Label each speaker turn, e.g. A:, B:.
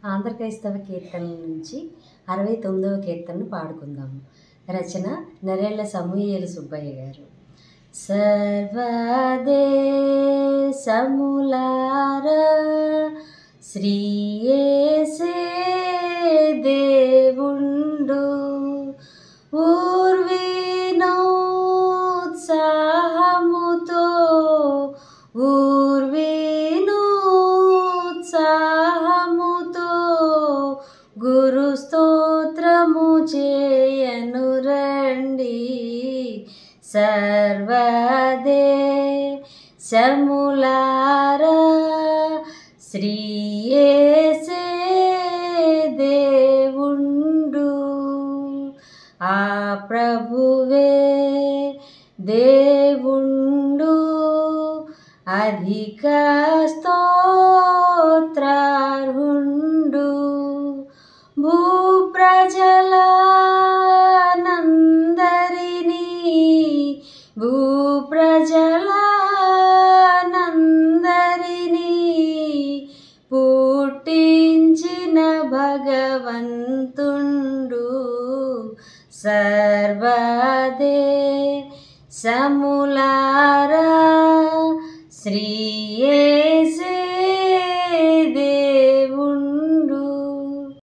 A: ఆంధ్ర క్రైస్తవ కీర్తనల నుంచి 69వ కీర్తనను పాడుకుందాము. రచన నరేళ్ల సమూయేలు సుబ్బయ్య గారు. సర్వదేశములారా శ్రీ యేసే దేవుండు, ఊర్వినోత్సాహముతో గురు స్తోత్రము చేయను రండి. సర్వదేశములారా శ్రీ యేసే దేవుండు, ఆ ప్రభువే దేవుండు, అధిక స్తోత్రార్హుండు. భూప్రజలనందరినీ పుట్టించిన భగవంతుండు, సర్వదేశములారా శ్రీ